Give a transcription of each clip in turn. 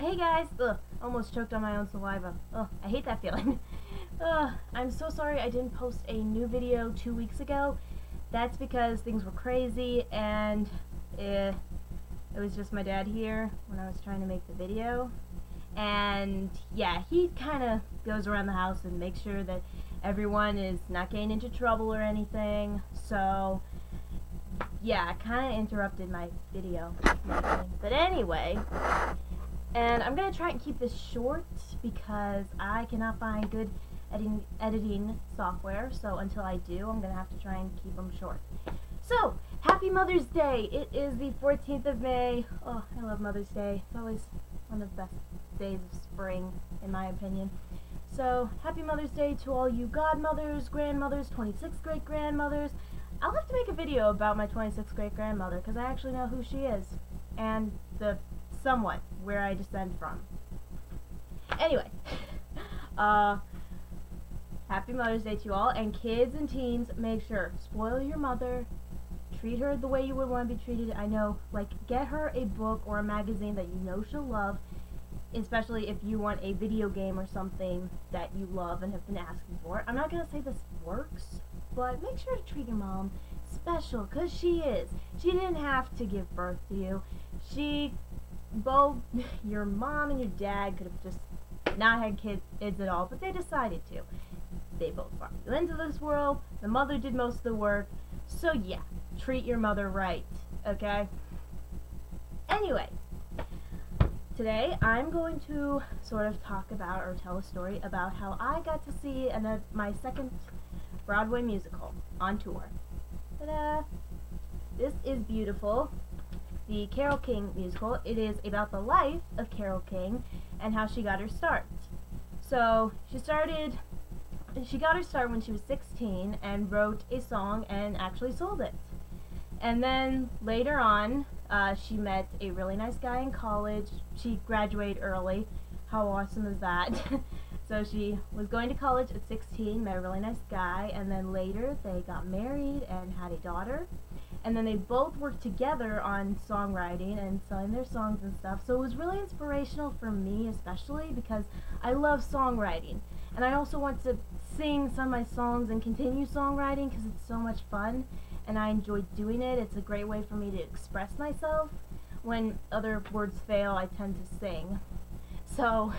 Hey guys! Ugh, almost choked on my own saliva. Ugh, I hate that feeling. I'm so sorry I didn't post a new video 2 weeks ago. That's because things were crazy and it was just my dad here when I was trying to make the video. And yeah, he kind of goes around the house and makes sure that everyone is not getting into trouble or anything. So yeah, I kind of interrupted my video making. But anyway, and I'm going to try and keep this short because I cannot find good editing software. So until I do, I'm going to have to try and keep them short. So, happy Mother's Day. It is the 14th of May. Oh, I love Mother's Day. It's always one of the best days of spring, in my opinion. So, happy Mother's Day to all you godmothers, grandmothers, 26th great grandmothers. I'll have to make a video about my 26th great grandmother because I actually know who she is and somewhat where I descend from. Anyway, happy Mother's Day to you all, and kids and teens, make sure, spoil your mother, treat her the way you would want to be treated. I know, like, get her a book or a magazine that you know she'll love, especially if you want a video game or something that you love and have been asking for. I'm not going to say this works, but make sure to treat your mom special, because she is. She didn't have to give birth to you. Both your mom and your dad could have just not had kids at all, but they decided to. They both brought you into this world. The mother did most of the work. So yeah, treat your mother right, okay? Anyway, today I'm going to sort of talk about or tell a story about how I got to see my second Broadway musical on tour. Ta-da! This is beautiful. The Carole King musical. It is about the life of Carole King and how she got her start. So she got her start when she was 16 and wrote a song and actually sold it. And then later on, she met a really nice guy in college. She graduated early. How awesome is that? So she was going to college at 16, met a really nice guy, and then later they got married and had a daughter. And then they both worked together on songwriting and selling their songs and stuff. So it was really inspirational for me, especially because I love songwriting. And I also want to sing some of my songs and continue songwriting because it's so much fun. And I enjoy doing it. It's a great way for me to express myself. When other words fail, I tend to sing. So,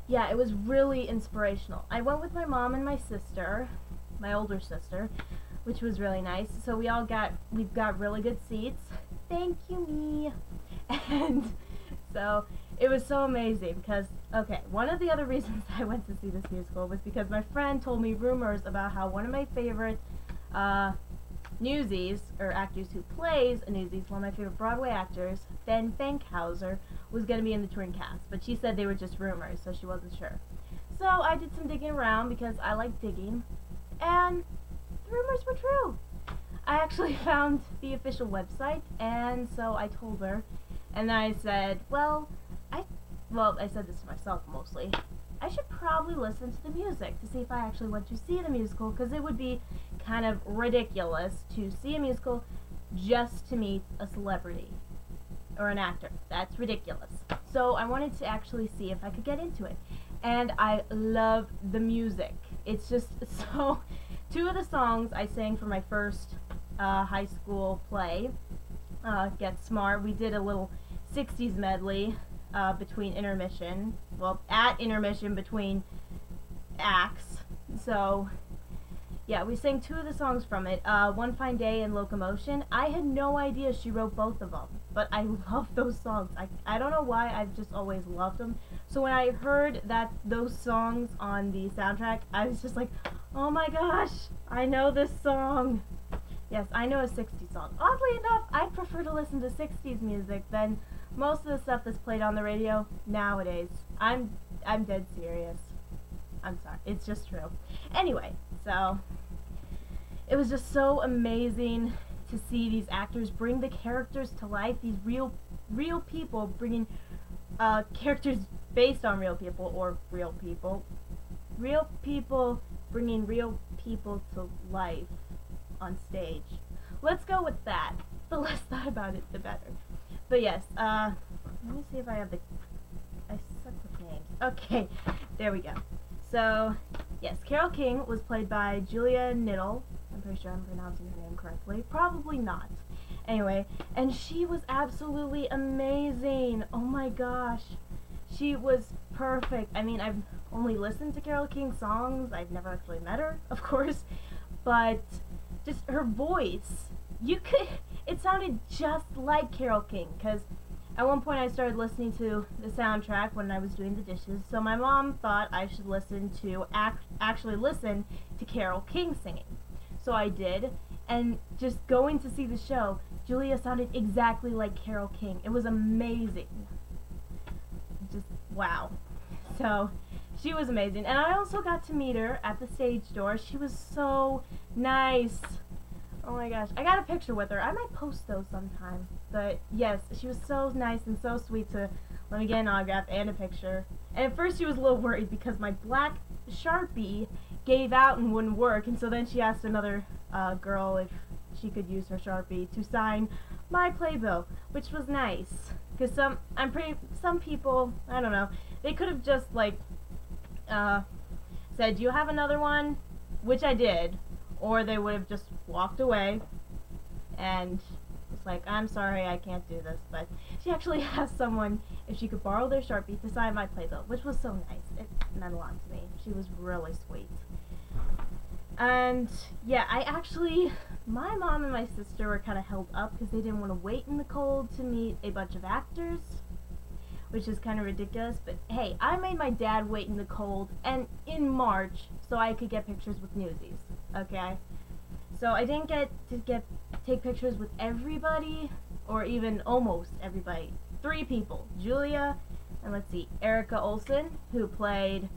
yeah, it was really inspirational. I went with my mom and my sister, my older sister, which was really nice. So we've got really good seats. Thank you, me. And so it was so amazing because, okay, one of the other reasons I went to see this musical was because my friend told me rumors about how one of my favorite newsies, or actors who plays a newsies, one of my favorite Broadway actors, Fankhauser, was going to be in the touring cast. But she said they were just rumors, so she wasn't sure. So I did some digging around because I like digging, and the rumors were true. I actually found the official website, and so I told her, and I said, I said this to myself mostly, I should probably listen to the music to see if I actually want to see the musical, because it would be kind of ridiculous to see a musical just to meet a celebrity or an actor. That's ridiculous. So I wanted to actually see if I could get into it. And I love the music. It's just so... Two of the songs I sang for my first high school play, Get Smart. We did a little 60s medley between intermission. Well, at intermission between acts. So, yeah, we sang two of the songs from it. One Fine Day and Locomotion. I had no idea she wrote both of them. But I love those songs. I don't know why, I've just always loved them. So when I heard those songs on the soundtrack, I was just like, oh my gosh, I know this song. Yes, I know a 60s song. Oddly enough, I prefer to listen to 60s music than most of the stuff that's played on the radio nowadays. I'm dead serious. I'm sorry, it's just true. Anyway, so it was just so amazing to see these actors bring the characters to life. These real people bringing characters based on real people, or real people bringing real people to life on stage. Let's go with that. The less thought about it, the better. But yes, let me see if I have the Okay, there we go. So, yes, Carole King was played by Julia Niddle. I'm pretty sure I'm pronouncing her name correctly. Probably not. Anyway, and she was absolutely amazing. Oh my gosh. She was perfect. I mean, I've only listened to Carole King songs. I've never actually met her, of course. But just her voice, it sounded just like Carole King. Because at one point I started listening to the soundtrack when I was doing the dishes. So my mom thought I should actually listen to Carole King singing. So I did. And just going to see the show, Julia sounded exactly like Carole King. It was amazing. Just wow. So she was amazing. And I also got to meet her at the stage door. She was so nice. Oh my gosh. I got a picture with her. I might post those sometime. But yes, she was so nice and so sweet to let me get an autograph and a picture. And at first she was a little worried because my black Sharpie gave out and wouldn't work. And so then she asked another girl if she could use her Sharpie to sign my playbill, which was nice. Because some people, I don't know, they could have just like said, "Do you have another one?" Which I did, or they would have just walked away and it's like, "I'm sorry, I can't do this." But she actually asked someone if she could borrow their Sharpie to sign my playbill, which was so nice. It meant a lot to me. She was really sweet. And yeah, my mom and my sister were kind of held up because they didn't want to wait in the cold to meet a bunch of actors, which is kind of ridiculous. But hey, I made my dad wait in the cold and in March so I could get pictures with Newsies. Okay, so I didn't get to take pictures with everybody, or even almost everybody. 3 people: Julia, and let's see, Erica Olsen, who played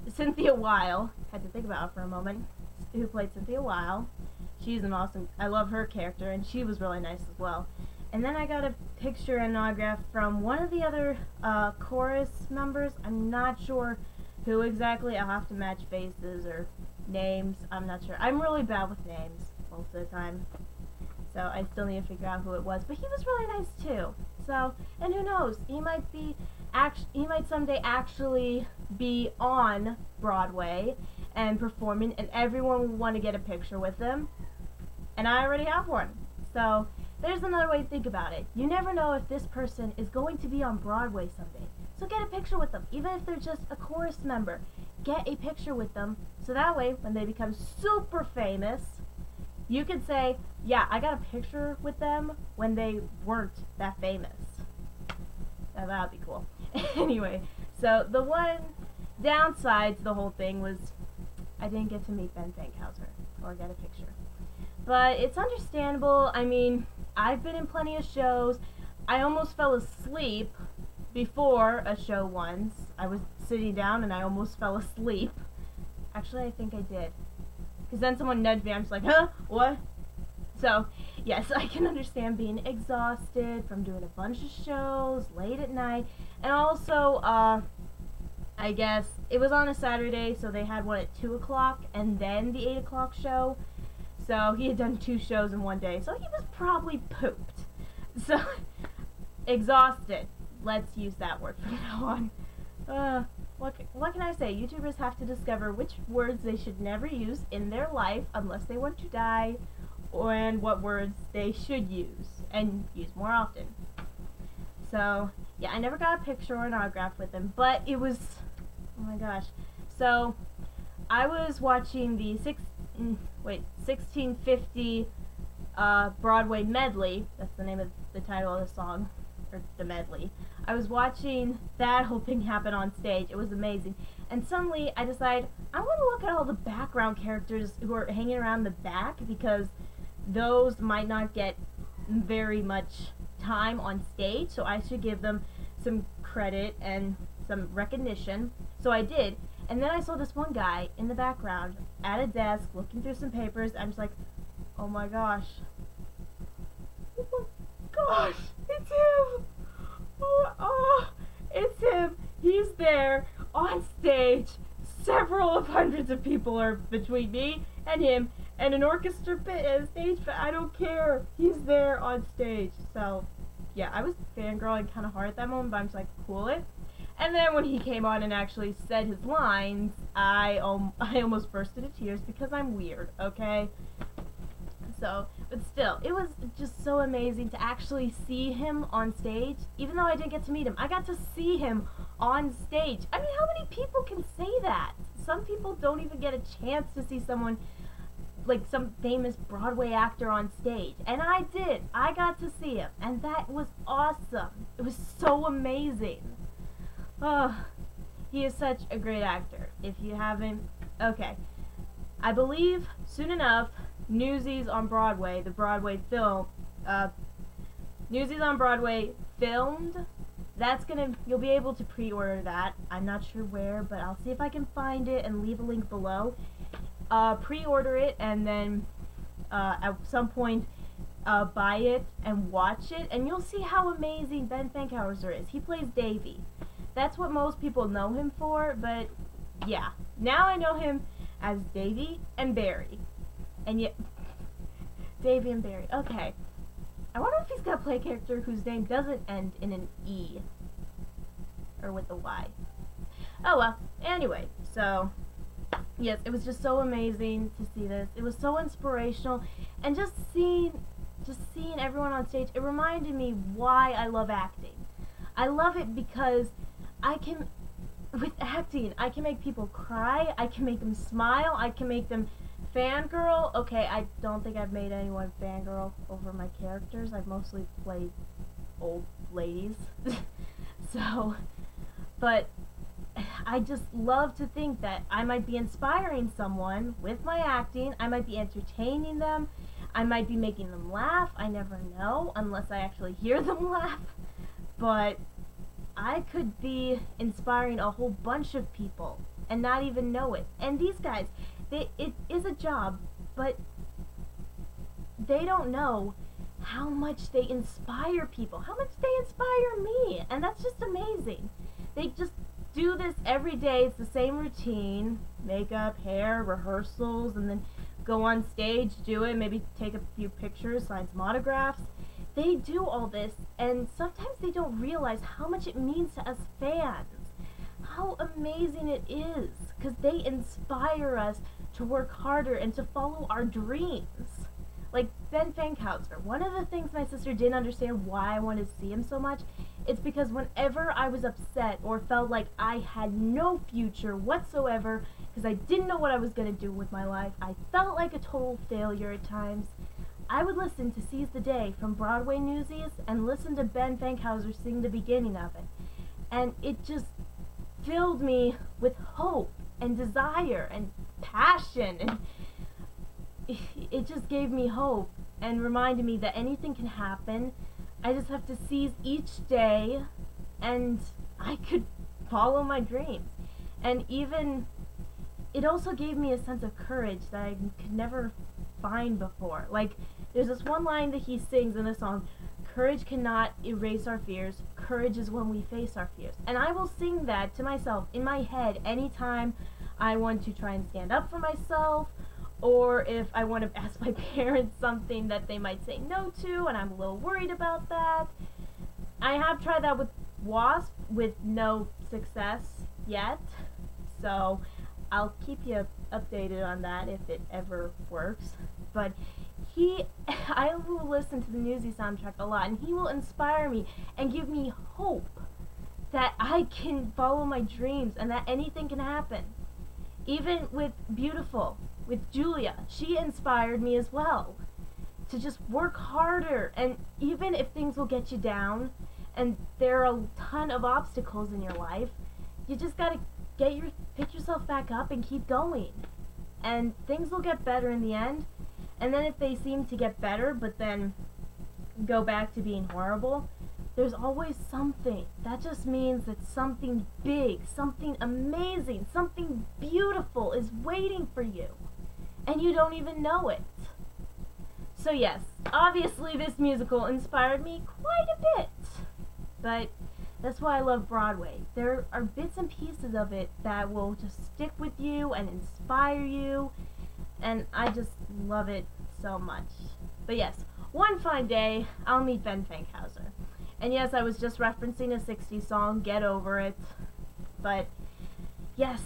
Cynthia Weil. Had to think about it for a moment. Who played Cynthia Weil. She's an awesome, I love her character, and she was really nice as well. And then I got a picture and autograph from one of the other chorus members. I'm not sure who exactly. I'll have to match faces or names. I'm not sure. I'm really bad with names most of the time. So I still need to figure out who it was. But he was really nice too. So, and who knows? He might someday actually be on Broadway and performing, and everyone will want to get a picture with him. And I already have one. So there's another way to think about it. You never know if this person is going to be on Broadway someday. So get a picture with them, even if they're just a chorus member. Get a picture with them, so that way, when they become super famous, you can say, yeah, I got a picture with them when they weren't that famous. Now that would be cool. Anyway, so the one downside to the whole thing was I didn't get to meet Ben Fankhauser or get a picture. But it's understandable. I mean, I've been in plenty of shows. I almost fell asleep before a show once. I was sitting down and I almost fell asleep. Actually, I think I did. Because then someone nudged me. I'm just like, huh? What? So, yes, I can understand being exhausted from doing a bunch of shows late at night. And also, I guess it was on a Saturday, so they had one at 2 o'clock and then the 8 o'clock show. So he had done 2 shows in one day, so he was probably pooped. So, exhausted. Let's use that word from now on. What can I say? YouTubers have to discover which words they should never use in their life unless they want to die, and what words they should use, and use more often. So, yeah, I never got a picture or an autograph with him, but it was, oh my gosh. So, I was watching the 1650 Broadway medley. That's the name of the title of the song, or the medley. I was watching that whole thing happen on stage. It was amazing. And suddenly I decided I want to look at all the background characters who are hanging around the back, because those might not get very much time on stage, so I should give them some credit and some recognition. So I did. And then I saw this one guy in the background at a desk looking through some papers. I'm just like, oh my gosh. Oh my gosh, it's him! Oh, it's him! He's there on stage. Several of hundreds of people are between me and him, and an orchestra pit and a stage, but I don't care. He's there on stage. So, yeah, I was fangirling kind of hard at that moment, but I'm just like, cool it. And then when he came on and actually said his lines, I almost burst into tears because I'm weird, okay? So, but still, it was just so amazing to actually see him on stage. Even though I didn't get to meet him, I got to see him on stage. I mean, how many people can say that? Some people don't even get a chance to see someone, like some famous Broadway actor on stage. And I did. I got to see him. And that was awesome. It was so amazing. Oh, he is such a great actor. If you haven't, okay. I believe soon enough, Newsies on Broadway, the Broadway film, Newsies on Broadway filmed. You'll be able to pre-order that. I'm not sure where, but I'll see if I can find it and leave a link below. Pre-order it and then at some point buy it and watch it, and you'll see how amazing Ben Fankhauser is. He plays Davy. That's what most people know him for, but yeah. Now I know him as Davy and Barry. And yet, Davy and Barry. Okay. I wonder if he's gonna play a character whose name doesn't end in an E. Or with a Y. Oh well. Anyway, so yes, it was just so amazing to see this. It was so inspirational, and just seeing everyone on stage, it reminded me why I love acting. I love it because with acting, I can make people cry, I can make them smile, I can make them fangirl. Okay, I don't think I've made anyone fangirl over my characters. I've mostly played old ladies. So, but I just love to think that I might be inspiring someone with my acting. I might be entertaining them. I might be making them laugh. I never know unless I actually hear them laugh. But I could be inspiring a whole bunch of people and not even know it. And these guys, it is a job, but they don't know how much they inspire people, how much they inspire me, and that's just amazing. They just do this every day. It's the same routine: makeup, hair, rehearsals, and then go on stage, do it, maybe take a few pictures, sign some autographs. They do all this, and sometimes they don't realize how much it means to us fans, how amazing it is, because they inspire us to work harder and to follow our dreams. Like Ben Fankhauser, one of the things my sister didn't understand why I wanted to see him so much, it's because whenever I was upset or felt like I had no future whatsoever because I didn't know what I was going to do with my life, I felt like a total failure at times, I would listen to Seize the Day from Broadway Newsies and listen to Ben Fankhauser sing the beginning of it. And it just filled me with hope and desire and passion, and it just gave me hope and reminded me that anything can happen. I just have to seize each day and I could follow my dreams. And even it also gave me a sense of courage that I could never find before. Like, there's this one line that he sings in the song: courage cannot erase our fears, courage is when we face our fears. And I will sing that to myself in my head anytime I want to try and stand up for myself, or if I want to ask my parents something that they might say no to and I'm a little worried about that. I have tried that with Wasp with no success yet, so I'll keep you updated on that if it ever works. But I will listen to the Newsies soundtrack a lot, and he will inspire me and give me hope that I can follow my dreams and that anything can happen. Even with Beautiful, with Julia, she inspired me as well to just work harder, and even if things will get you down and there are a ton of obstacles in your life, you just gotta pick yourself back up and keep going, and things will get better in the end. And then if they seem to get better but then go back to being horrible, there's always something. That just means that something big, something amazing, something beautiful is waiting for you, and you don't even know it. So yes, obviously this musical inspired me quite a bit, but that's why I love Broadway. There are bits and pieces of it that will just stick with you and inspire you, and I just love it so much. But yes, one fine day, I'll meet Ben Fankhauser. And yes, I was just referencing a 60s song, get over it. But yes,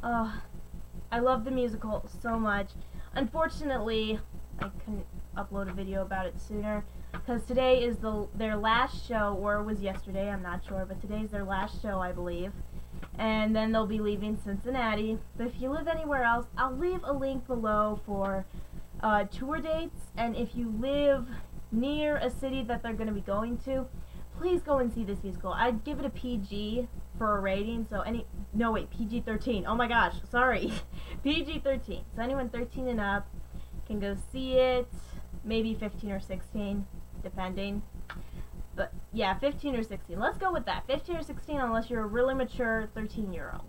I love the musical so much. Unfortunately, I couldn't upload a video about it sooner because today is their last show, or it was yesterday, I'm not sure, but today's their last show, I believe. And then they'll be leaving Cincinnati. But if you live anywhere else, I'll leave a link below for tour dates, and if you live near a city that they're going to be going to, please go and see this musical. I'd give it a PG for a rating, so PG-13. Oh my gosh, sorry. PG-13. So anyone 13 and up can go see it. Maybe 15 or 16, depending. But yeah, 15 or 16. Let's go with that. 15 or 16 unless you're a really mature 13-year-old.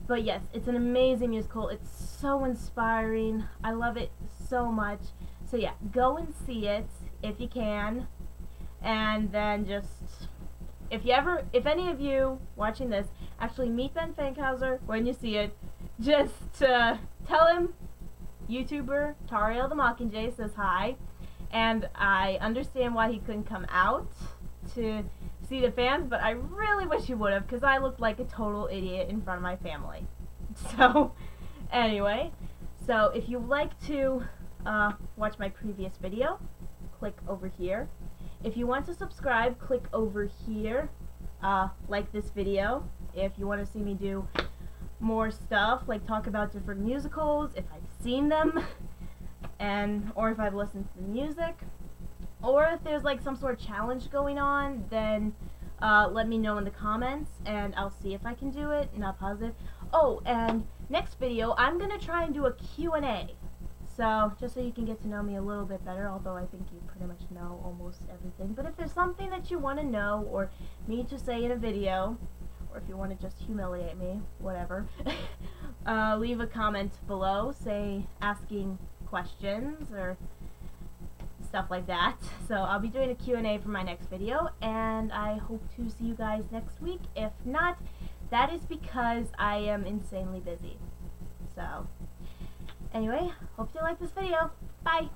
But yes, it's an amazing musical. It's so inspiring. I love it so much. So yeah, go and see it if you can. And then just, if any of you watching this actually meet Ben Fankhauser when you see it, just tell him YouTuber Tariel the Mockingjay says hi. And I understand why he couldn't come out to see the fans, but I really wish he would have, because I looked like a total idiot in front of my family. So, anyway, so if you'd like to watch my previous video, click over here. If you want to subscribe, click over here, like this video. If you want to see me do more stuff, like talk about different musicals, if I've seen them, or if I've listened to the music, or if there's like some sort of challenge going on, then let me know in the comments and I'll see if I can do it. Not positive. Oh, and next video I'm gonna try and do a Q&A, so just so you can get to know me a little bit better, although I think you pretty much know almost everything. But if there's something that you want to know or need to say in a video, or if you want to just humiliate me, whatever, leave a comment below, say asking questions or stuff like that. So I'll be doing a Q&A for my next video, and I hope to see you guys next week. If not, that is because I am insanely busy. So anyway, hope you like this video. Bye!